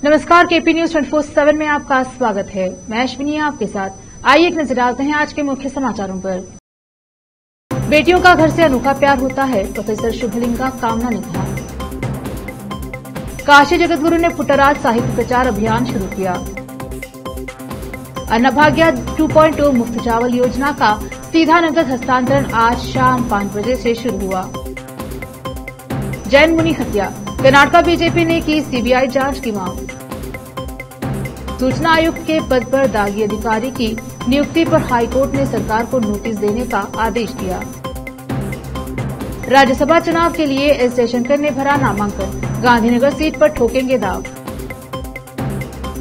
नमस्कार, KP news 24/7 में आपका स्वागत है। मैं अश्विनी आपके साथ। आइए एक नजर डालते हैं आज के मुख्य समाचारों पर। बेटियों का घर से अनोखा प्यार होता है, प्रोफेसर शुभलिंग का कामना ने कहा। काशी जगतगुरु ने पुट्टराज साहित्य प्रचार अभियान शुरू किया। अन्नभाग्य 2.0 मुफ्त चावल योजना का सीधा नकद हस्तांतरण आज शाम 5 बजे से शुरू हुआ। जैन मुनि हत्या, कर्नाटक बीजेपी ने की सीबीआई जांच की मांग। सूचना आयुक्त के पद पर दागी अधिकारी की नियुक्ति पर हाईकोर्ट ने सरकार को नोटिस देने का आदेश दिया। राज्यसभा चुनाव के लिए एस जयशंकर ने भरा नामांकन, गांधीनगर सीट पर ठोकेंगे दाव।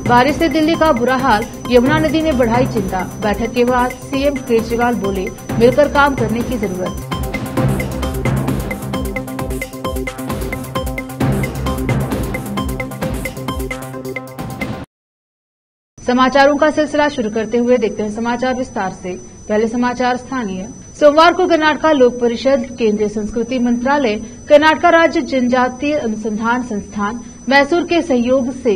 बारिश से दिल्ली का बुरा हाल, यमुना नदी ने बढ़ाई चिंता। बैठक के बाद सीएम केजरीवाल बोले, मिलकर काम करने की जरूरत। समाचारों का सिलसिला शुरू करते हुए देखते हैं समाचार विस्तार से। पहले समाचार स्थानीय। सोमवार को कर्नाटक लोक परिषद, केंद्रीय संस्कृति मंत्रालय, कर्नाटक राज्य जनजातीय अनुसंधान संस्थान मैसूर के सहयोग से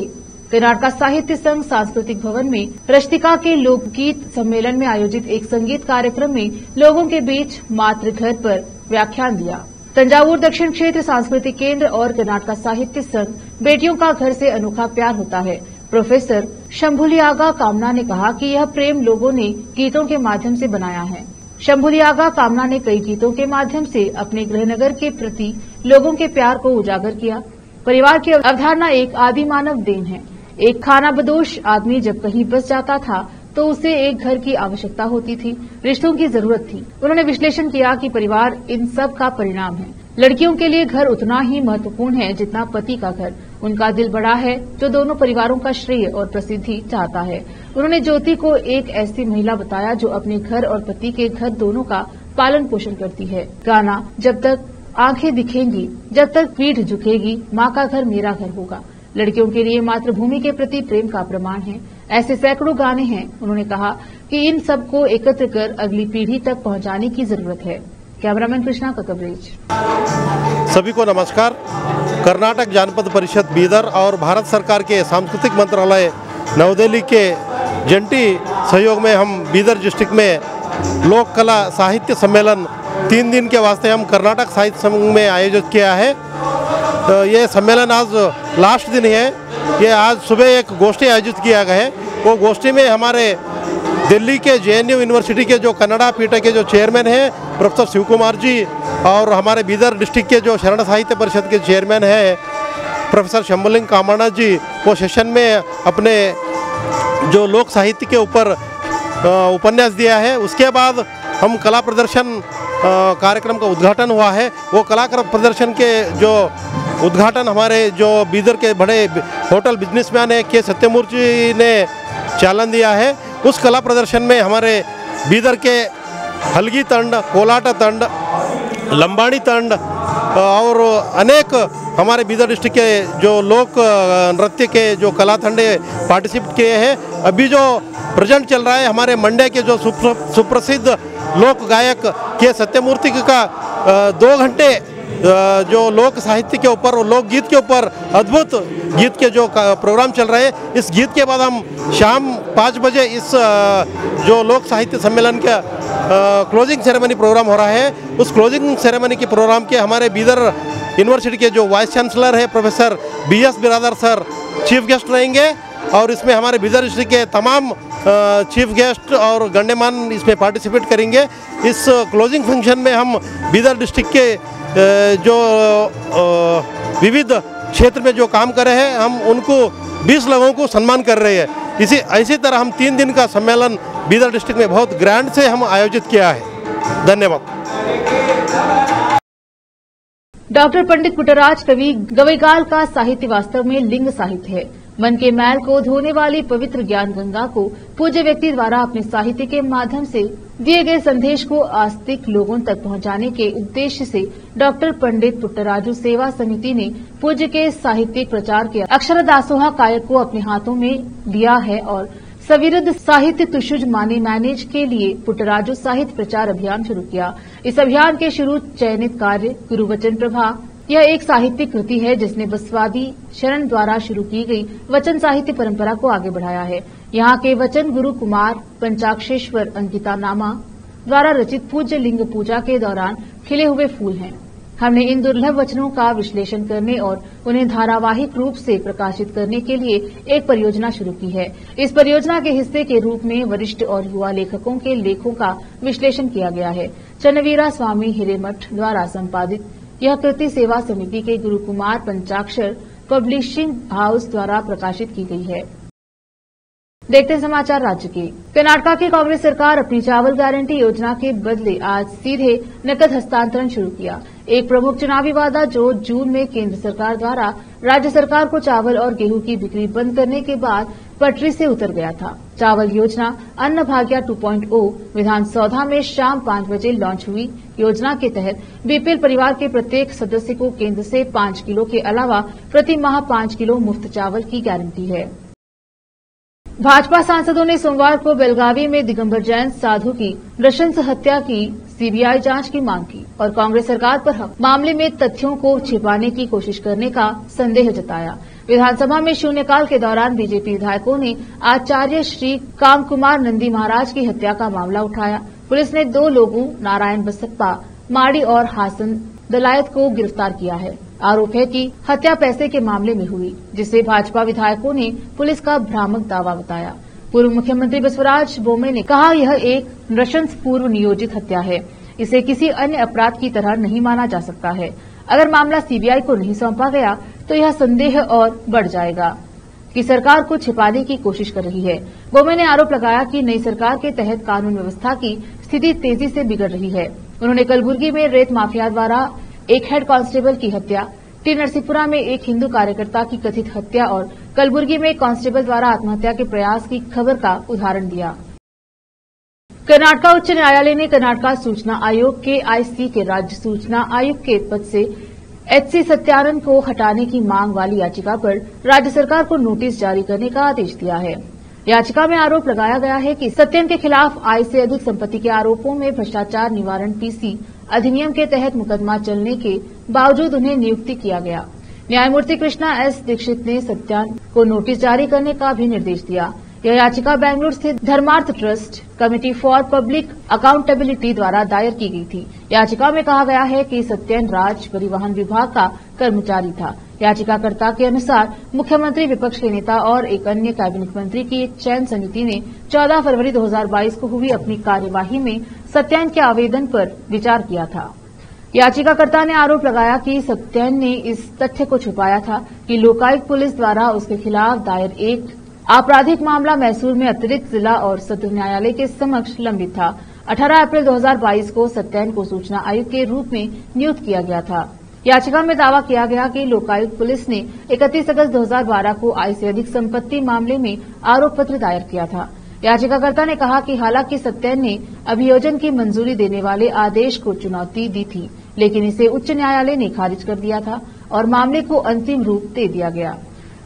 कर्नाटक साहित्य संघ सांस्कृतिक भवन में रश्तिका के लोकगीत सम्मेलन में आयोजित एक संगीत कार्यक्रम में लोगों के बीच मातृघर पर व्याख्यान दिया। तंजावुर दक्षिण क्षेत्र सांस्कृतिक केंद्र और कर्नाटक साहित्य संघ बेटियों का घर से अनोखा प्यार होता है। प्रोफेसर शंभुलियागा कामना ने कहा कि यह प्रेम लोगों ने गीतों के माध्यम से बनाया है। शंभुलियागा कामना ने कई गीतों के माध्यम से अपने गृहनगर के प्रति लोगों के प्यार को उजागर किया। परिवार की अवधारणा एक आदि मानव देन है। एक खानाबदोश आदमी जब कहीं बस जाता था तो उसे एक घर की आवश्यकता होती थी, रिश्तों की जरूरत थी। उन्होंने विश्लेषण किया कि परिवार इन सब का परिणाम है। लड़कियों के लिए घर उतना ही महत्वपूर्ण है जितना पति का घर। उनका दिल बड़ा है जो दोनों परिवारों का श्रेय और प्रसिद्धि चाहता है। उन्होंने ज्योति को एक ऐसी महिला बताया जो अपने घर और पति के घर दोनों का पालन पोषण करती है। गाना जब तक आंखें दिखेंगी, जब तक पीठ झुकेगी, माँ का घर मेरा घर होगा, लड़कियों के लिए मातृभूमि के प्रति प्रेम का प्रमाण है। ऐसे सैकड़ों गाने हैं। उन्होंने कहा कि इन सबको एकत्र कर अगली पीढ़ी तक पहुंचाने की जरूरत है। कैमरामैन कृष्णा का कवरेज। सभी को नमस्कार। कर्नाटक जानपद परिषद बीदर और भारत सरकार के सांस्कृतिक मंत्रालय नवदिल्ली के जंटी सहयोग में हम बीदर डिस्ट्रिक्ट में लोक कला साहित्य सम्मेलन 3 दिन के वास्ते हम कर्नाटक साहित्य संघ में आयोजित किया है। तो ये सम्मेलन आज लास्ट दिन है। ये आज सुबह एक गोष्ठी आयोजित किया गया है। वो गोष्ठी में हमारे दिल्ली के जेएनयू यूनिवर्सिटी के जो कन्नड़ा पीठ के जो चेयरमैन हैं प्रोफेसर शिव कुमार जी, और हमारे बीदर डिस्ट्रिक्ट के जो शरण साहित्य परिषद के चेयरमैन हैं प्रोफेसर शंभुलिंग कामना जी, वो सेशन में अपने जो लोक साहित्य के ऊपर उपन्यास दिया है। उसके बाद हम कला प्रदर्शन कार्यक्रम का उद्घाटन हुआ है। वो कला प्रदर्शन के जो उद्घाटन हमारे जो बीदर के बड़े होटल बिजनेसमैन है के सत्यमूर्ति ने चालन दिया है। उस कला प्रदर्शन में हमारे बीदर के हलगी तंड, कोलाटा तंड, लंबाड़ी तंड और अनेक हमारे बीदर डिस्ट्रिक्ट के जो लोक नृत्य के जो कला तंडे पार्टिसिपेट किए हैं। अभी जो प्रेजेंट चल रहा है हमारे मंडे के जो सुप्रसिद्ध लोक गायक के सत्यमूर्ति का 2 घंटे जो लोक साहित्य के ऊपर और लोक गीत के ऊपर अद्भुत गीत के जो प्रोग्राम चल रहे हैं। इस गीत के बाद हम शाम 5 बजे इस जो लोक साहित्य सम्मेलन का क्लोजिंग सेरेमनी प्रोग्राम हो रहा है। उस क्लोजिंग सेरेमनी के प्रोग्राम के हमारे बीदर यूनिवर्सिटी के जो वाइस चांसलर है प्रोफेसर BS बिरादर सर चीफ गेस्ट रहेंगे। और इसमें हमारे बीदर डिस्ट्रिक्ट के तमाम चीफ गेस्ट और गण्यमान इसमें पार्टिसिपेट करेंगे। इस क्लोजिंग फंक्शन में हम बीदर डिस्ट्रिक्ट के जो विविध क्षेत्र में जो काम कर रहे हैं हम उनको 20 लोगों को सम्मान कर रहे हैं। इसी तरह हम 3 दिन का सम्मेलन बीदर डिस्ट्रिक्ट में बहुत ग्रैंड से हम आयोजित किया है। धन्यवाद। डॉक्टर पंडित पुट्टराज कवि गवईगाल का साहित्य वास्तव में लिंग साहित्य है। मन के मैल को धोने वाली पवित्र ज्ञान गंगा को पूज्य व्यक्ति द्वारा अपने साहित्य के माध्यम से दिए गए संदेश को आस्तिक लोगों तक पहुंचाने के उद्देश्य से डॉक्टर पंडित पुट्टराजु सेवा समिति ने पूज्य के साहित्यिक प्रचार के अक्षर दासोहा कायक को अपने हाथों में लिया है और सविरध साहित्य तुषुज माने मैनेज के लिए पुट्टराजु साहित्य प्रचार अभियान शुरू किया। इस अभियान के शुरू चयनित कार्य गुरुवचन प्रभा यह एक साहित्यिक कृति है जिसने बसवादी शरण द्वारा शुरू की गई वचन साहित्य परंपरा को आगे बढ़ाया है। यहाँ के वचन गुरु कुमार पंचाक्षेश्वर अंकिता नामा द्वारा रचित पूज्य लिंग पूजा के दौरान खिले हुए फूल हैं। हमने इन दुर्लभ वचनों का विश्लेषण करने और उन्हें धारावाहिक रूप से प्रकाशित करने के लिए एक परियोजना शुरू की है। इस परियोजना के हिस्से के रूप में वरिष्ठ और युवा लेखकों के लेखों का विश्लेषण किया गया है। चन्नवीरा स्वामी हिरेमठ द्वारा संपादित यह कृति सेवा समिति के गुरु कुमार पंचाक्षर पब्लिशिंग हाउस द्वारा प्रकाशित की गई है। देखते हैं समाचार राज्य के। कर्नाटक की कांग्रेस सरकार अपनी चावल गारंटी योजना के बदले आज सीधे नकद हस्तांतरण शुरू किया। एक प्रमुख चुनावी वादा जो जून में केंद्र सरकार द्वारा राज्य सरकार को चावल और गेहूं की बिक्री बंद करने के बाद पटरी से उतर गया था। चावल योजना अन्न भाग्य 2.0 विधानसौधा में शाम 5 बजे लॉन्च हुई। योजना के तहत बीपीएल परिवार के प्रत्येक सदस्य को केंद्र से 5 किलो के अलावा प्रति माह 5 किलो मुफ्त चावल की गारंटी है। भाजपा सांसदों ने सोमवार को बेलगावी में दिगंबर जैन साधु की नृशंस हत्या की सीबीआई जांच की मांग की और कांग्रेस सरकार पर मामले में तथ्यों को छिपाने की कोशिश करने का संदेह जताया। विधानसभा में शून्यकाल के दौरान बीजेपी विधायकों ने आचार्य श्री काम कुमार नंदी महाराज की हत्या का मामला उठाया। पुलिस ने 2 लोगों नारायण बसप्पा माड़ी और हासन दलायत को गिरफ्तार किया है। आरोप है कि हत्या पैसे के मामले में हुई, जिसे भाजपा विधायकों ने पुलिस का भ्रामक दावा बताया। पूर्व मुख्यमंत्री बसवराज बोम्मे ने कहा यह एक नृशंस पूर्व नियोजित हत्या है, इसे किसी अन्य अपराध की तरह नहीं माना जा सकता है। अगर मामला सीबीआई को नहीं सौंपा गया तो यह संदेह और बढ़ जाएगा कि सरकार को छिपाने की कोशिश कर रही है। बोम्मे ने आरोप लगाया कि नई सरकार के तहत कानून व्यवस्था की स्थिति तेजी से बिगड़ रही है। उन्होंने कलबुर्गी में रेत माफिया द्वारा एक हेड कांस्टेबल की हत्या, टी नरसिंहपुरा में एक हिंदू कार्यकर्ता की कथित हत्या और कलबुर्गी में कांस्टेबल द्वारा आत्महत्या के प्रयास की खबर का उदाहरण दिया। कर्नाटक उच्च न्यायालय ने कर्नाटक सूचना आयोग के आईसी के राज्य सूचना आयुक्त के पद से एचसी सत्यानंद को हटाने की मांग वाली याचिका पर राज्य सरकार को नोटिस जारी करने का आदेश दिया है। याचिका में आरोप लगाया गया है कि सत्यन के खिलाफ आय से अधिक संपत्ति के आरोपों में भ्रष्टाचार निवारण पीसी अधिनियम के तहत मुकदमा चलने के बावजूद उन्हें नियुक्ति किया गया। न्यायमूर्ति कृष्णा एस दीक्षित ने सत्यान को नोटिस जारी करने का भी निर्देश दिया। यह याचिका बेंगलुरु स्थित धर्मार्थ trust committee for public accountability द्वारा दायर की गई थी। याचिका में कहा गया है कि सत्यन राज्य परिवहन विभाग का कर्मचारी था। याचिकाकर्ता के अनुसार मुख्यमंत्री, विपक्ष के नेता और एक अन्य कैबिनेट मंत्री की एक चयन समिति ने 14 फरवरी 2022 को हुई अपनी कार्यवाही में सत्यन के आवेदन पर विचार किया था। याचिकाकर्ता ने आरोप लगाया कि सत्यन ने इस तथ्य को छुपाया था कि लोकायुक्त पुलिस द्वारा उसके खिलाफ दायर एक आपराधिक मामला मैसूर में अतिरिक्त जिला और सत्र न्यायालय के समक्ष लंबित था। 18 अप्रैल 2022 को सत्यन को सूचना आयुक्त के रूप में नियुक्त किया गया था। याचिका में दावा किया गया कि लोकायुक्त पुलिस ने 31 अगस्त 2012 को आय से अधिक संपत्ति मामले में आरोप पत्र दायर किया था। याचिकाकर्ता ने कहा कि हालांकि सत्यन ने अभियोजन की मंजूरी देने वाले आदेश को चुनौती दी थी, लेकिन इसे उच्च न्यायालय ने खारिज कर दिया था और मामले को अंतिम रूप दे दिया गया।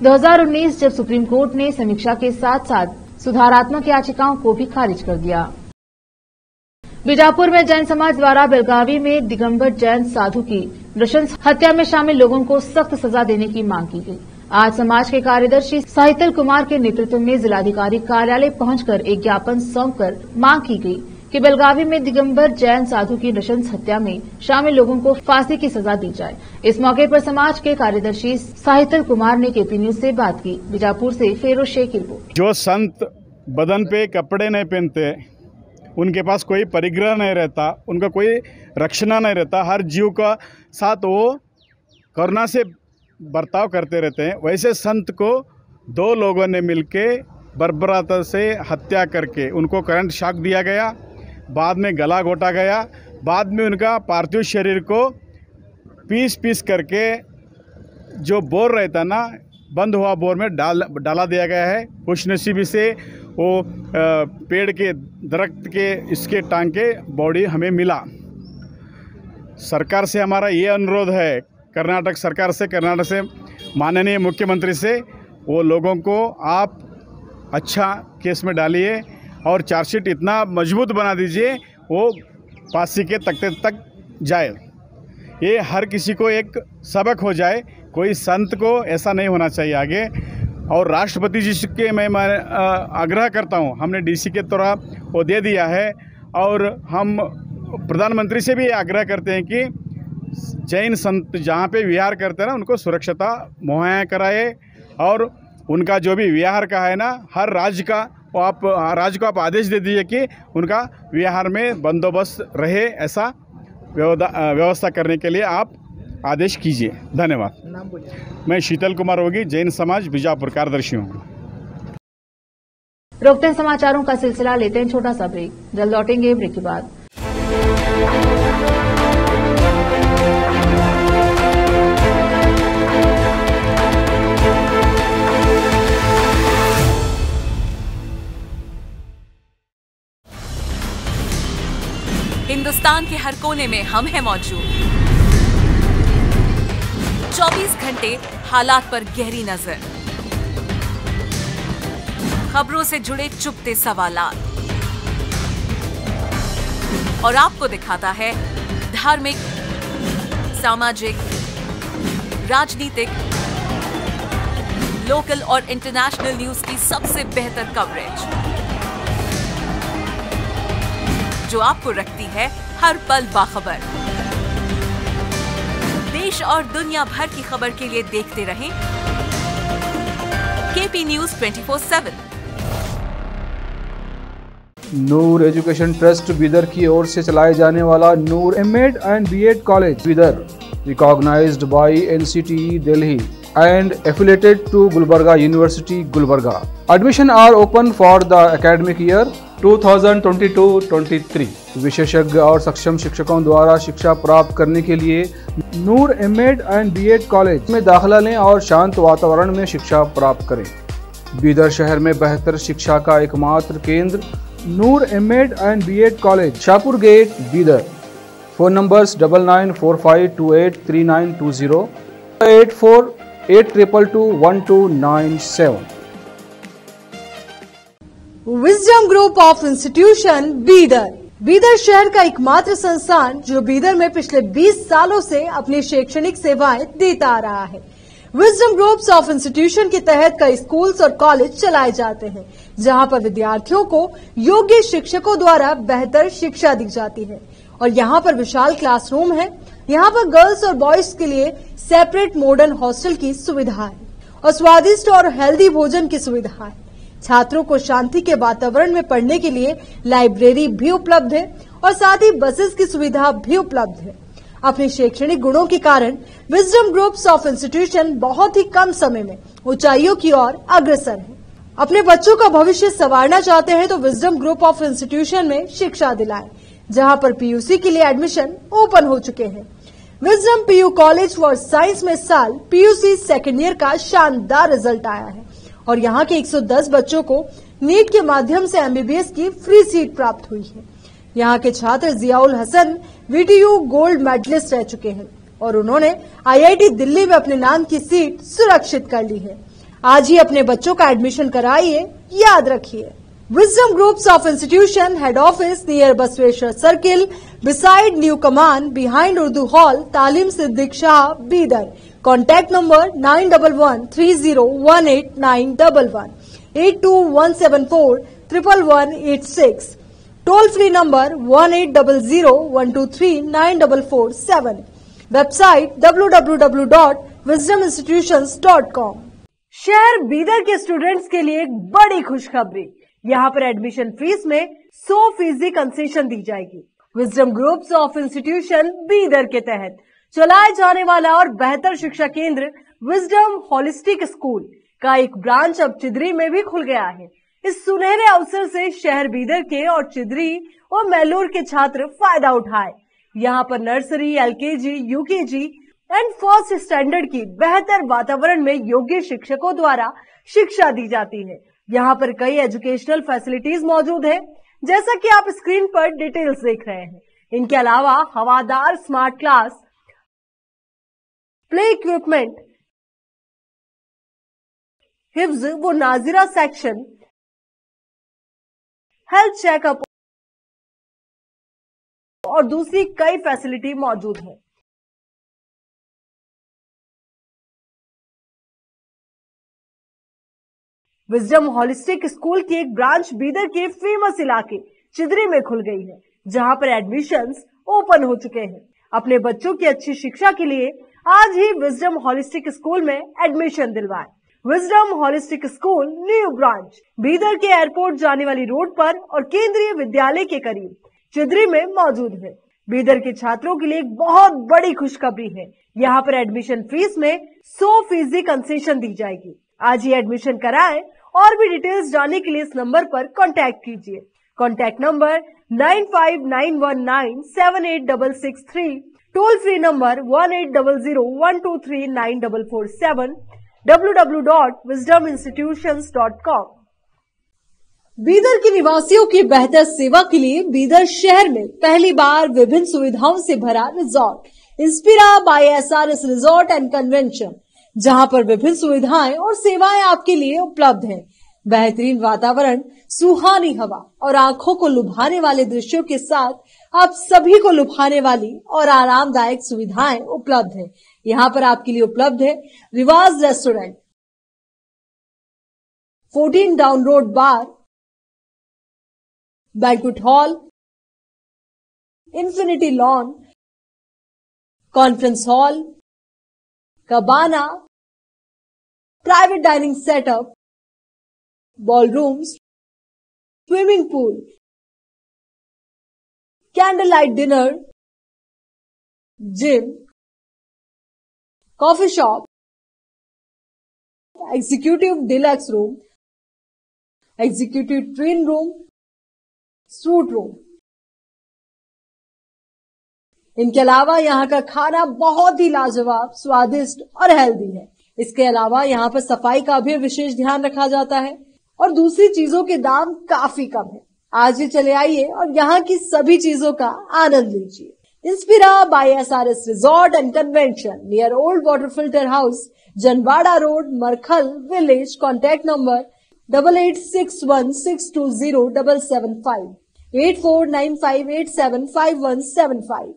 2019 जब सुप्रीम कोर्ट ने समीक्षा के साथ साथ सुधारात्मक याचिकाओं को भी खारिज कर दिया। बीजापुर में जैन समाज द्वारा बेलगावी में दिगंबर जैन साधु की नृशंस हत्या में शामिल लोगों को सख्त सजा देने की मांग की गई। आज समाज के कार्यदर्शी साहितल कुमार के नेतृत्व में जिलाधिकारी कार्यालय पहुंचकर एक ज्ञापन सौंपकर मांग की गई कि बेलगावी में दिगंबर जैन साधु की नृशंस हत्या में शामिल लोगों को फांसी की सजा दी जाए। इस मौके पर समाज के कार्यदर्शी साहितल कुमार ने केपी न्यूज से बात की। बीजापुर से फेरोज शेख की रिपोर्ट। जो संत बदन पे कपड़े नहीं पहनते, उनके पास कोई परिग्रह नहीं रहता, उनका कोई रक्षणा नहीं रहता, हर जीव का साथ वो करुणा से बर्ताव करते रहते हैं, वैसे संत को 2 लोगों ने मिलके बर्बरता से हत्या करके उनको करंट शॉक दिया गया, बाद में गला घोटा गया, बाद में उनका पार्थिव शरीर को पीस पीस करके जो बोर रहता ना, बंद हुआ बोर में डाला दिया गया है। खुशनसीबी से वो पेड़ के दरख्त के इसके टांग के बॉडी हमें मिला। सरकार से हमारा ये अनुरोध है, कर्नाटक सरकार से, कर्नाटक से माननीय मुख्यमंत्री से, वो लोगों को आप अच्छा केस में डालिए और चार्जशीट इतना मजबूत बना दीजिए वो फांसी के तख्ते तक जाए। ये हर किसी को एक सबक हो जाए, कोई संत को ऐसा नहीं होना चाहिए आगे। और राष्ट्रपति जी के मैं आग्रह करता हूँ, हमने डीसी के द्वारा वो दे दिया है और हम प्रधानमंत्री से भी आग्रह करते हैं कि जैन संत जहाँ पे विहार करते हैं ना, उनको सुरक्षता मुहैया कराए और उनका जो भी विहार का है ना, हर राज्य को आप आदेश दे दीजिए कि उनका विहार में बंदोबस्त रहे, ऐसा व्यवस्था करने के लिए आप आदेश कीजिए। धन्यवाद। नाम बोलिए। मैं शीतल कुमार होगी, जैन समाज बीजापुर कार्यदर्शी हूँ। रोकते हैं समाचारों का सिलसिला, लेते हैं छोटा सा ब्रेक, जल्द लौटेंगे ब्रेक के बाद। हिंदुस्तान के हर कोने में हम हैं मौजूद। 24 घंटे हालात पर गहरी नजर, खबरों से जुड़े चुपते सवालात और आपको दिखाता है धार्मिक, सामाजिक, राजनीतिक, लोकल और इंटरनेशनल न्यूज की सबसे बेहतर कवरेज, जो आपको रखती है हर पल बाखबर। देश और दुनिया भर की खबर के लिए देखते रहें KP news 24/7। Noor education trust Bidar की ओर से चलाए जाने वाला Noor MEd and BEd college Bidar, recognised by NCTE Delhi and affiliated to Gulbarga University, Gulbarga. Admission are open for the academic year 2022-23. विशेषज्ञ और सक्षम शिक्षकों द्वारा शिक्षा प्राप्त करने के लिए नूर एमएड एंड बीएड कॉलेज में दाखिला लें और शांत वातावरण में शिक्षा प्राप्त करें। बीदर शहर में बेहतर शिक्षा का एकमात्र केंद्र Noor MEd and BEd college, Shahpur gate, Bidar. Phone numbers 9945283920, 8482221297। Wisdom group of institution Bidar, Bidar शहर का एकमात्र संस्थान जो बीदर में पिछले 20 सालों से अपनी शैक्षणिक सेवाएं देता आ रहा है। विजडम ग्रुप्स ऑफ इंस्टीट्यूशन के तहत कई स्कूल्स और कॉलेज चलाए जाते हैं, जहां पर विद्यार्थियों को योग्य शिक्षकों द्वारा बेहतर शिक्षा दी जाती है। और यहाँ पर विशाल क्लासरूम है। यहाँ पर गर्ल्स और बॉयज के लिए सेपरेट मॉडर्न हॉस्टल की सुविधा है और स्वादिष्ट और हेल्दी भोजन की सुविधा है। छात्रों को शांति के वातावरण में पढ़ने के लिए लाइब्रेरी भी उपलब्ध है और साथ ही बसेस की सुविधा भी उपलब्ध है। अपने शैक्षणिक गुणों के कारण विजडम ग्रुप्स ऑफ इंस्टीट्यूशन बहुत ही कम समय में ऊंचाइयों की ओर अग्रसर है। अपने बच्चों का भविष्य संवारना चाहते हैं तो विजडम ग्रुप ऑफ इंस्टीट्यूशन में शिक्षा दिलाएं, जहां पर पीयूसी के लिए एडमिशन ओपन हो चुके हैं। Wisdom PU college for science में इस साल पीयूसी सेकेंड ईयर का शानदार रिजल्ट आया है और यहाँ के 110 बच्चों को नीट के माध्यम से एमबीबीएस की फ्री सीट प्राप्त हुई है। यहाँ के छात्र Ziaul Hasan VTU gold medalist रह चुके हैं और उन्होंने आईआईटी दिल्ली में अपने नाम की सीट सुरक्षित कर ली है। आज ही अपने बच्चों का एडमिशन कराइए, याद रखिए। Wisdom Groups of Institution Head Office near Basweshwar Circle, beside New Command, behind Urdu Hall, Talim Siddiq Shah, Bidar. Contact number 9130189111, 8217411186. Toll free number 180012394447. Website www.wisdominstitutions.com. शहर बीदर के स्टूडेंट्स के लिए एक बड़ी खुशखबरी, यहाँ पर एडमिशन फीस में 100% कंसेशन दी जाएगी। Wisdom groups of institution Bidar के तहत चलाए जाने वाला और बेहतर शिक्षा केंद्र विजडम होलिस्टिक स्कूल का एक ब्रांच अब चिदरी में भी खुल गया है। इस सुनहरे अवसर से शहर बीदर के और चिदरी और मैलूर के छात्र फायदा उठाए। यहाँ पर nursery, LKG, UKG and first standard की बेहतर वातावरण में योग्य शिक्षकों द्वारा शिक्षा दी जाती है। यहाँ पर कई एजुकेशनल फैसिलिटीज मौजूद है, जैसा कि आप स्क्रीन पर डिटेल्स देख रहे हैं। इनके अलावा हवादार स्मार्ट क्लास, प्ले इक्विपमेंट, हिफ्ज व नाजिरा सेक्शन, हेल्थ चेकअप और दूसरी कई फैसिलिटी मौजूद है। विजडम होलिस्टिक स्कूल की एक ब्रांच बीदर के फेमस इलाके चिदरी में खुल गई है, जहां पर एडमिशंस ओपन हो चुके हैं। अपने बच्चों की अच्छी शिक्षा के लिए आज ही विजडम होलिस्टिक स्कूल में एडमिशन दिलवाएं। Wisdom holistic school new branch Bidar के एयरपोर्ट जाने वाली रोड पर और केंद्रीय विद्यालय के करीब चिदरी में मौजूद है। बीदर के छात्रों के लिए एक बहुत बड़ी खुशखबरी है। यहाँ पर एडमिशन फीस में 100% कंसेशन दी जाएगी। आज ही एडमिशन कराएं और भी डिटेल्स जानने के लिए इस नंबर पर कांटेक्ट कीजिए। Contact number 9591978663, toll free number 1800123947, www.wisdominstitutions.com। Bidar के निवासियों की बेहतर सेवा के लिए बीदर शहर में पहली बार विभिन्न सुविधाओं से भरा resort Inspira by SRS resort and convention, जहां पर विभिन्न सुविधाएं और सेवाएं आपके लिए उपलब्ध हैं। बेहतरीन वातावरण, सुहानी हवा और आंखों को लुभाने वाले दृश्यों के साथ आप सभी को लुभाने वाली और आरामदायक सुविधाएं उपलब्ध है। यहाँ पर आपके लिए उपलब्ध है Riwaaz restaurant, 14 down road bar, banquet hall, infinity lawn, conference hall, cabana, private dining setup, ballrooms, swimming pool, candle light dinner, gym, coffee shop, executive deluxe room, executive twin room, suite room. इनके अलावा यहाँ का खाना बहुत ही लाजवाब, स्वादिष्ट और healthy है। इसके अलावा यहाँ पर सफाई का भी विशेष ध्यान रखा जाता है और दूसरी चीजों के दाम काफी कम है। आज ही चले आइए और यहाँ की सभी चीजों का आनंद लीजिए। Inspira by SRS resort and convention near old water filter house, Janwada road, Markhal village. Contact number 8861620775, 8495875175।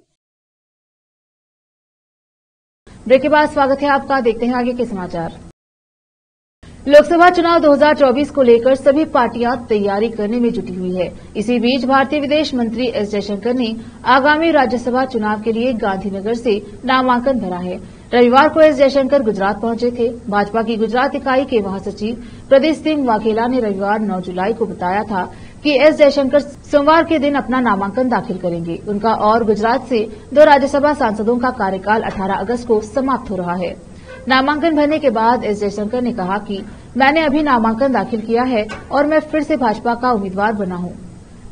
Break के बाद स्वागत है आपका। देखते हैं आगे के समाचार। लोकसभा चुनाव 2024 को लेकर सभी पार्टियां तैयारी करने में जुटी हुई है। इसी बीच भारतीय विदेश मंत्री एस जयशंकर ने आगामी राज्यसभा चुनाव के लिए गांधीनगर से नामांकन भरा है। रविवार को एस जयशंकर गुजरात पहुंचे थे। भाजपा की गुजरात इकाई के महासचिव प्रदीप सिंह वाघेला ने रविवार 9 जुलाई को बताया था कि एस जयशंकर सोमवार के दिन अपना नामांकन दाखिल करेंगे। उनका और गुजरात से 2 राज्यसभा सांसदों का कार्यकाल 18 अगस्त को समाप्त हो रहा है। नामांकन भरने के बाद एस जयशंकर ने कहा कि मैंने अभी नामांकन दाखिल किया है और मैं फिर से भाजपा का उम्मीदवार बना हूं।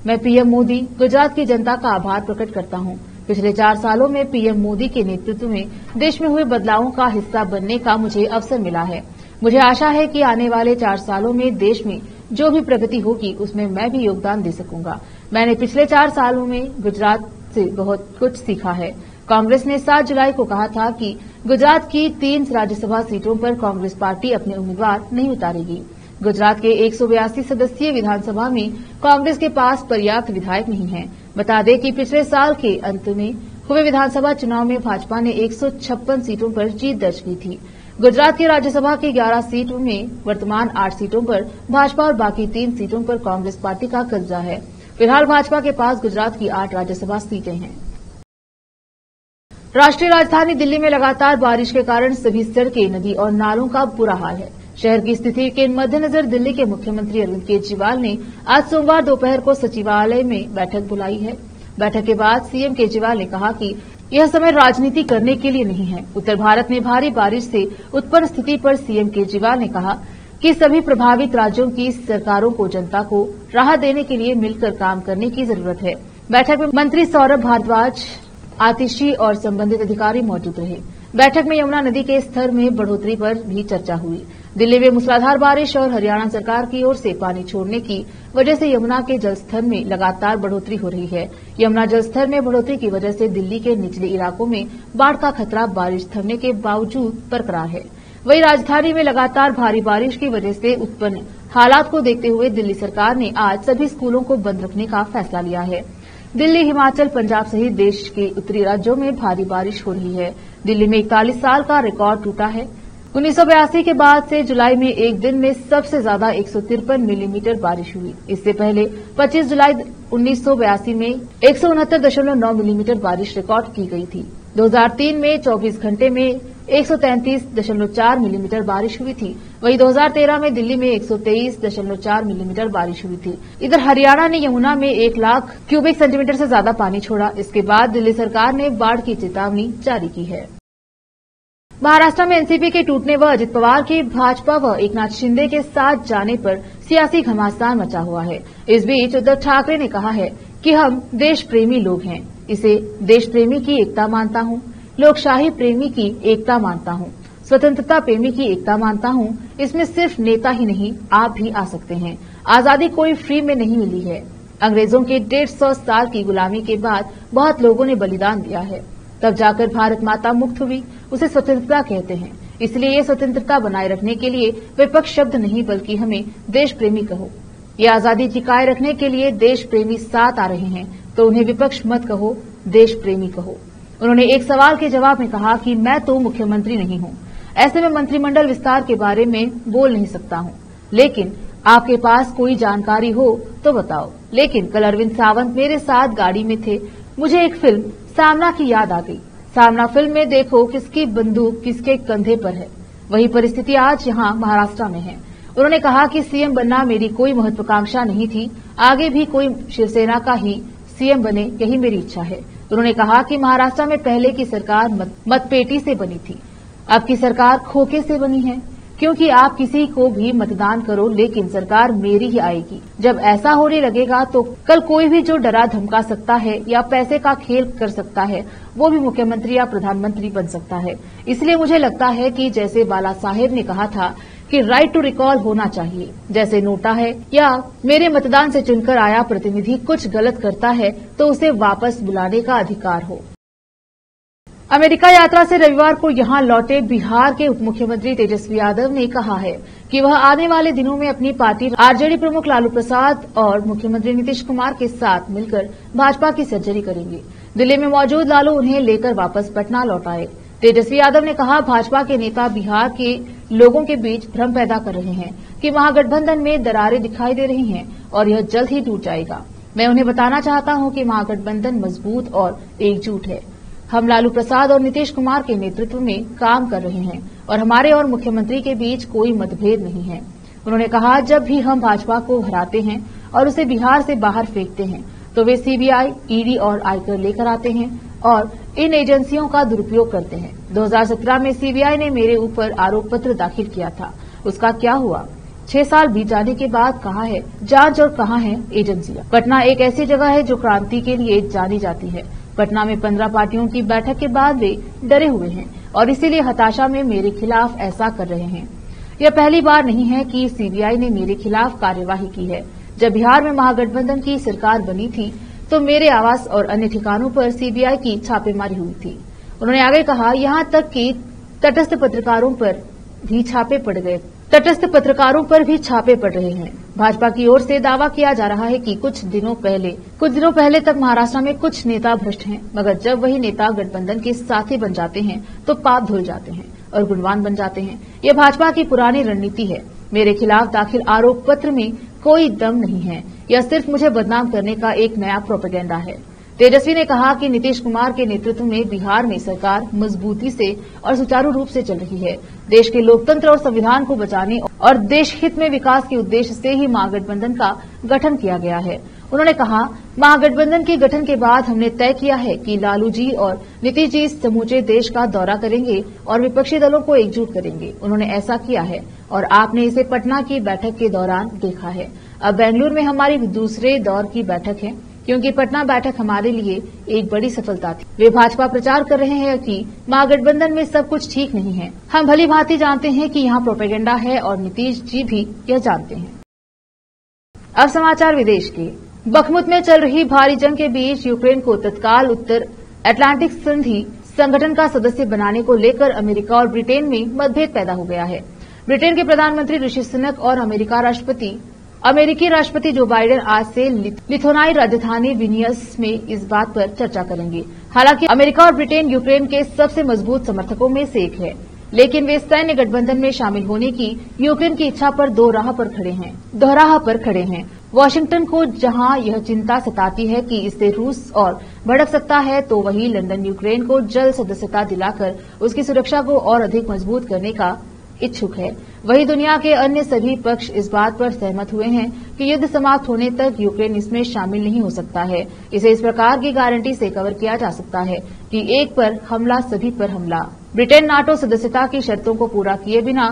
मैं पीएम मोदी, गुजरात की जनता का आभार प्रकट करता हूं। पिछले 4 सालों में पीएम मोदी के नेतृत्व में देश में हुए बदलावों का हिस्सा बनने का मुझे अवसर मिला है। मुझे आशा है कि आने वाले 4 सालों में देश में जो भी प्रगति होगी उसमें मैं भी योगदान दे सकूंगा। मैंने पिछले 4 सालों में गुजरात से बहुत कुछ सीखा है। कांग्रेस ने 7 जुलाई को कहा था कि गुजरात की 3 राज्यसभा सीटों पर कांग्रेस पार्टी अपने उम्मीदवार नहीं उतारेगी। गुजरात के 182 सदस्यीय विधानसभा में कांग्रेस के पास पर्याप्त विधायक नहीं है। बता दें कि पिछले साल के अंत में हुए विधानसभा चुनाव में भाजपा ने 156 सीटों पर जीत दर्ज की थी। गुजरात की राज्यसभा की 11 सीटों में वर्तमान 8 सीटों पर भाजपा और बाकी 3 सीटों पर कांग्रेस पार्टी का कब्जा है। फिलहाल भाजपा के पास गुजरात की 8 राज्यसभा सीटें हैं। राष्ट्रीय राजधानी दिल्ली में लगातार बारिश के कारण सभी सड़कें, नदी और नालों का बुरा हाल है। शहर की स्थिति के मद्देनजर दिल्ली के मुख्यमंत्री अरविंद केजरीवाल ने आज सोमवार दोपहर को सचिवालय में बैठक बुलाई है। बैठक के बाद सीएम केजरीवाल ने कहा कि यह समय राजनीति करने के लिए नहीं है। उत्तर भारत में भारी बारिश से उत्पन्न स्थिति पर सीएम केजरीवाल ने कहा कि सभी प्रभावित राज्यों की सरकारों को जनता को राहत देने के लिए मिलकर काम करने की जरूरत है। बैठक में मंत्री सौरभ भारद्वाज, आतिशी और संबंधित अधिकारी मौजूद रहे। बैठक में यमुना नदी के स्तर में बढ़ोतरी पर भी चर्चा हुई। दिल्ली में मूसलाधार बारिश और हरियाणा सरकार की ओर से पानी छोड़ने की वजह से यमुना के जलस्तर में लगातार बढ़ोतरी हो रही है। यमुना जलस्तर में बढ़ोतरी की वजह से दिल्ली के निचले इलाकों में बाढ़ का खतरा बारिश थमने के बावजूद बरकरार है। वहीं राजधानी में लगातार भारी बारिश की वजह से उत्पन्न हालात को देखते हुए दिल्ली सरकार ने आज सभी स्कूलों को बंद रखने का फैसला लिया है। दिल्ली, हिमाचल, पंजाब सहित देश के उत्तरी राज्यों में भारी बारिश हो रही है। दिल्ली में 41 साल का रिकॉर्ड टूटा है। 1982 के बाद से जुलाई में एक दिन में सबसे ज्यादा 153 मिलीमीटर बारिश हुई। इससे पहले 25 जुलाई 1982 में 169.9 मिलीमीटर बारिश रिकॉर्ड की गई थी। 2003 में 24 घंटे में 133.4 मिलीमीटर बारिश हुई थी। वहीं 2013 में दिल्ली में 123.4 मिलीमीटर बारिश हुई थी। इधर हरियाणा ने यमुना में 1 लाख क्यूबिक सेंटीमीटर से ज्यादा पानी छोड़ा। इसके बाद दिल्ली सरकार ने बाढ़ की चेतावनी जारी की है। महाराष्ट्र में एनसीपी के टूटने व अजित पवार के भाजपा व एकनाथ शिंदे के साथ जाने पर सियासी घमासान मचा हुआ है। इस बीच उद्धव ठाकरे ने कहा है कि हम देश प्रेमी लोग हैं, इसे देश प्रेमी की एकता मानता हूं, लोकशाही प्रेमी की एकता मानता हूं, स्वतंत्रता प्रेमी की एकता मानता हूं। इसमें सिर्फ नेता ही नहीं, आप भी आ सकते हैं। आजादी कोई फ्री में नहीं मिली है। अंग्रेजों के 150 साल की गुलामी के बाद बहुत लोगों ने बलिदान दिया है, तब जाकर भारत माता मुक्त हुई। उसे स्वतंत्रता कहते हैं। इसलिए ये स्वतंत्रता बनाए रखने के लिए विपक्ष शब्द नहीं बल्कि हमें देश प्रेमी कहो। ये आजादी टिकाए रखने के लिए देश प्रेमी साथ आ रहे हैं तो उन्हें विपक्ष मत कहो, देश प्रेमी कहो। उन्होंने एक सवाल के जवाब में कहा कि मैं तो मुख्यमंत्री नहीं हूं, ऐसे में मंत्रिमंडल विस्तार के बारे में बोल नहीं सकता हूं, लेकिन आपके पास कोई जानकारी हो तो बताओ। लेकिन कल अरविंद सावंत मेरे साथ गाड़ी में थे। मुझे एक फिल्म सामना की याद आ गई। सामना फिल्म में देखो किसकी बंदूक किसके कंधे पर है। वही परिस्थिति आज यहां महाराष्ट्र में है। उन्होंने कहा कि सीएम बनना मेरी कोई महत्वाकांक्षा नहीं थी, आगे भी कोई शिवसेना का ही सीएम बने, यही मेरी इच्छा है। उन्होंने कहा कि महाराष्ट्र में पहले की सरकार मतपेटी से बनी थी, अब की सरकार खोखे से बनी है, क्योंकि आप किसी को भी मतदान करो लेकिन सरकार मेरी ही आएगी। जब ऐसा होने लगेगा तो कल कोई भी जो डरा धमका सकता है या पैसे का खेल कर सकता है वो भी मुख्यमंत्री या प्रधानमंत्री बन सकता है। इसलिए मुझे लगता है कि जैसे बाला साहेब ने कहा था कि राइट टू रिकॉल होना चाहिए, जैसे नोटा है या मेरे मतदान से चुनकर आया प्रतिनिधि कुछ गलत करता है तो उसे वापस बुलाने का अधिकार हो। अमेरिका यात्रा से रविवार को यहां लौटे बिहार के उप मुख्यमंत्री तेजस्वी यादव ने कहा है कि वह आने वाले दिनों में अपनी पार्टी आरजेडी प्रमुख लालू प्रसाद और मुख्यमंत्री नीतीश कुमार के साथ मिलकर भाजपा की सर्जरी करेंगे। दिल्ली में मौजूद लालू उन्हें लेकर वापस पटना लौट आए। तेजस्वी यादव ने कहा, भाजपा के नेता बिहार के लोगों के बीच भ्रम पैदा कर रहे हैं कि महागठबंधन में दरारें दिखाई दे रही हैं और यह जल्द ही टूट जाएगा। मैं उन्हें बताना चाहता हूं कि महागठबंधन मजबूत और एकजुट है। हम लालू प्रसाद और नीतीश कुमार के नेतृत्व में काम कर रहे हैं और हमारे और मुख्यमंत्री के बीच कोई मतभेद नहीं है। उन्होंने कहा, जब भी हम भाजपा को हराते हैं और उसे बिहार से बाहर फेंकते हैं तो वे सीबीआई, ईडी और आयकर लेकर आते हैं और इन एजेंसियों का दुरुपयोग करते हैं। 2017 में सीबीआई ने मेरे ऊपर आरोप पत्र दाखिल किया था, उसका क्या हुआ? 6 साल बीत जाने के बाद कहाँ है जांच और कहाँ है एजेंसियां? पटना एक ऐसी जगह है जो क्रांति के लिए जानी जाती है। पटना में 15 पार्टियों की बैठक के बाद वे डरे हुए हैं और इसीलिए हताशा में मेरे खिलाफ ऐसा कर रहे हैं। यह पहली बार नहीं है कि सीबीआई ने मेरे खिलाफ कार्यवाही की है। जब बिहार में महागठबंधन की सरकार बनी थी तो मेरे आवास और अन्य ठिकानों पर सीबीआई की छापेमारी हुई थी। उन्होंने आगे कहा, यहां तक कि तटस्थ पत्रकारों पर भी छापे पड़ रहे हैं। भाजपा की ओर से दावा किया जा रहा है कि कुछ दिनों पहले तक महाराष्ट्र में कुछ नेता भ्रष्ट हैं, मगर जब वही नेता गठबंधन के साथी बन जाते हैं तो पाप धुल जाते हैं और गुणवान बन जाते हैं। यह भाजपा की पुरानी रणनीति है। मेरे खिलाफ दाखिल आरोप पत्र में कोई दम नहीं है, यह सिर्फ मुझे बदनाम करने का एक नया प्रोपेगेंडा है। तेजस्वी ने कहा कि नीतीश कुमार के नेतृत्व में बिहार में सरकार मजबूती से और सुचारू रूप से चल रही है। देश के लोकतंत्र और संविधान को बचाने और देश हित में विकास के उद्देश्य से ही महागठबंधन का गठन किया गया है। उन्होंने कहा, महागठबंधन के गठन के बाद हमने तय किया है कि लालू जी और नीतीश जी समूचे देश का दौरा करेंगे और विपक्षी दलों को एकजुट करेंगे। उन्होंने ऐसा किया है और आपने इसे पटना की बैठक के दौरान देखा है। अब बेंगलुरु में हमारी दूसरे दौर की बैठक है, क्योंकि पटना बैठक हमारे लिए एक बड़ी सफलता थी। वे भाजपा प्रचार कर रहे हैं कि महागठबंधन में सब कुछ ठीक नहीं है। हम भली भांति जानते हैं कि यहाँ प्रोपेगेंडा है और नीतीश जी भी यह जानते हैं। अब समाचार विदेश के। बखमुत में चल रही भारी जंग के बीच यूक्रेन को तत्काल उत्तर अटलांटिक संधि संगठन का सदस्य बनाने को लेकर अमेरिका और ब्रिटेन में मतभेद पैदा हो गया है। ब्रिटेन के प्रधानमंत्री ऋषि सुनक और अमेरिकी राष्ट्रपति जो बाइडेन आज से लिथुआनियाई राजधानी विनियस में इस बात पर चर्चा करेंगे। हालांकि अमेरिका और ब्रिटेन यूक्रेन के सबसे मजबूत समर्थकों में से एक है। लेकिन वे सैन्य गठबंधन में शामिल होने की यूक्रेन की इच्छा पर दोराह पर खड़े हैं। वॉशिंगटन को जहां यह चिंता सताती है कि इससे रूस और भड़क सकता है, तो वहीं लंदन यूक्रेन को जल्द सदस्यता दिलाकर उसकी सुरक्षा को और अधिक मजबूत करने का इच्छुक है। वहीं दुनिया के अन्य सभी पक्ष इस बात पर सहमत हुए हैं कि युद्ध समाप्त होने तक यूक्रेन इसमें शामिल नहीं हो सकता है। इसे इस प्रकार की गारंटी से कवर किया जा सकता है कि एक पर हमला सभी पर हमला। ब्रिटेन नाटो सदस्यता की शर्तों को पूरा किए बिना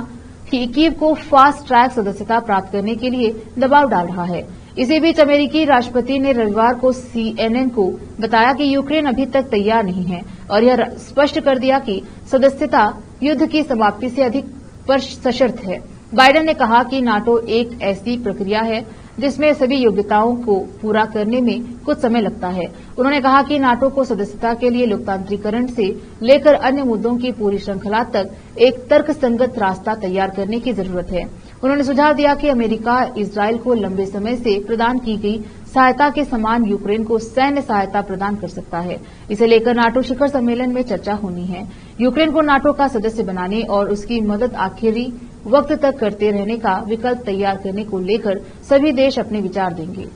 ही कीव को फास्ट ट्रैक सदस्यता प्राप्त करने के लिए दबाव डाल रहा है। इसी बीच अमेरिकी राष्ट्रपति ने रविवार को CNN को बताया कि यूक्रेन अभी तक तैयार नहीं है और यह स्पष्ट कर दिया कि सदस्यता युद्ध की समाप्ति से अधिक पर सशर्त है। बाइडेन ने कहा कि नाटो एक ऐसी प्रक्रिया है जिसमें सभी योग्यताओं को पूरा करने में कुछ समय लगता है। उन्होंने कहा कि नाटो को सदस्यता के लिए लोकतांत्रिकरण से लेकर अन्य मुद्दों की पूरी श्रृंखला तक एक तर्कसंगत रास्ता तैयार करने की जरूरत है। उन्होंने सुझाव दिया कि अमेरिका इजरायल को लंबे समय से प्रदान की गई सहायता के समान यूक्रेन को सैन्य सहायता प्रदान कर सकता है। इसे लेकर नाटो शिखर सम्मेलन में चर्चा होनी है। यूक्रेन को नाटो का सदस्य बनाने और उसकी मदद आखिरी वक्त तक करते रहने का विकल्प तैयार करने को लेकर सभी देश अपने विचार देंगे।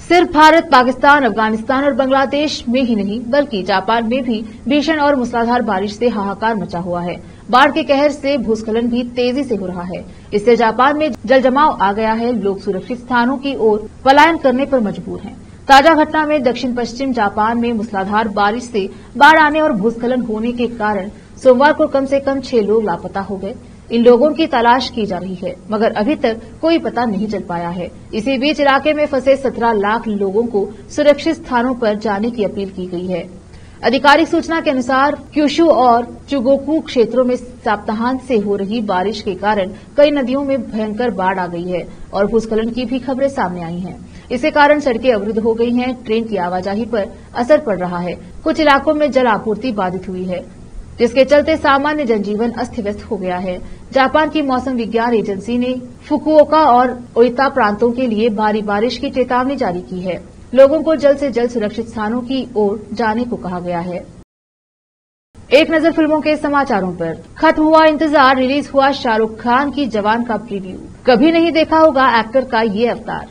सिर्फ भारत, पाकिस्तान, अफगानिस्तान और बांग्लादेश में ही नहीं बल्कि जापान में भी भीषण और मूसलाधार बारिश से हाहाकार मचा हुआ है। बाढ़ के कहर से भूस्खलन भी तेजी से हो रहा है। इससे जापान में जलजमाव आ गया है। लोग सुरक्षित स्थानों की ओर पलायन करने पर मजबूर हैं। ताजा घटना में दक्षिण पश्चिम जापान में मूसलाधार बारिश से बाढ़ आने और भूस्खलन होने के कारण सोमवार को कम से कम 6 लोग लापता हो गए। इन लोगों की तलाश की जा रही है मगर अभी तक कोई पता नहीं चल पाया है। इसी बीच इलाके में फंसे 17 लाख लोगों को सुरक्षित स्थानों पर जाने की अपील की गई है। आधिकारिक सूचना के अनुसार क्यूशु और चुगोकू क्षेत्रों में सप्ताहांत से हो रही बारिश के कारण कई नदियों में भयंकर बाढ़ आ गई है और भूस्खलन की भी खबरें सामने आई हैं। इसी कारण सड़कें अवरुद्ध हो गई हैं। ट्रेन की आवाजाही पर असर पड़ रहा है। कुछ इलाकों में जल आपूर्ति बाधित हुई है, जिसके चलते सामान्य जनजीवन अस्त व्यस्त हो गया है। जापान की मौसम विज्ञान एजेंसी ने फुकुओका और ओइता प्रांतों के लिए भारी बारिश की चेतावनी जारी की है। लोगों को जल्द से जल्द सुरक्षित स्थानों की ओर जाने को कहा गया है। एक नजर फिल्मों के समाचारों पर। खत्म हुआ इंतजार, रिलीज हुआ शाहरुख खान की जवान का प्रीव्यू। कभी नहीं देखा होगा एक्टर का ये अवतार।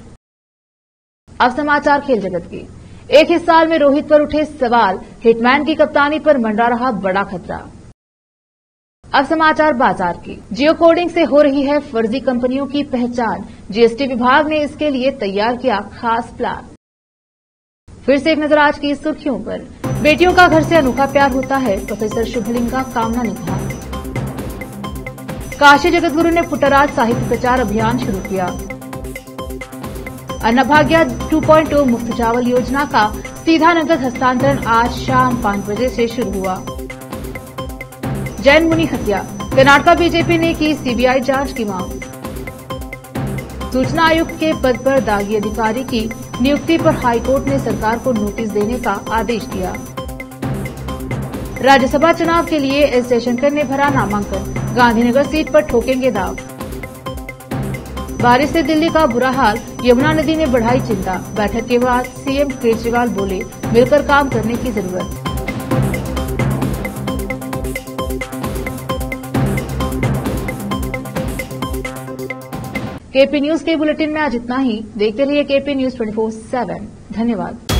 अब समाचार खेल जगत के। एक ही साल में रोहित पर उठे सवाल, हिटमैन की कप्तानी पर मंडरा रहा बड़ा खतरा। अब समाचार बाजार के। जियो कोडिंग से हो रही है फर्जी कंपनियों की पहचान। जीएसटी विभाग ने इसके लिए तैयार किया खास प्लान। फिर से एक नजर आज की सुर्खियों पर। बेटियों का घर से अनोखा प्यार होता है, प्रोफेसर शुभलिंग का कामना निधान। काशी जगतगुरु ने पुट्टराज साहित्य प्रचार अभियान शुरू किया। अन्नभाग्य 2.0 मुफ्त चावल योजना का सीधा नकद हस्तांतरण आज शाम 5 बजे से शुरू हुआ। जैन मुनि हत्या, कर्नाटक बीजेपी ने की सीबीआई जांच की मांग। सूचना आयुक्त के पद पर दागी अधिकारी की नियुक्ति पर हाईकोर्ट ने सरकार को नोटिस देने का आदेश दिया। राज्यसभा चुनाव के लिए एस जयशंकर ने भरा नामांकन, गांधीनगर सीट पर ठोकेंगे दाव। बारिश से दिल्ली का बुरा हाल, यमुना नदी ने बढ़ाई चिंता। बैठक के बाद सीएम केजरीवाल बोले, मिलकर काम करने की जरूरत। केपी न्यूज के बुलेटिन में आज इतना ही। देखते रहिए केपी न्यूज 24/7। धन्यवाद।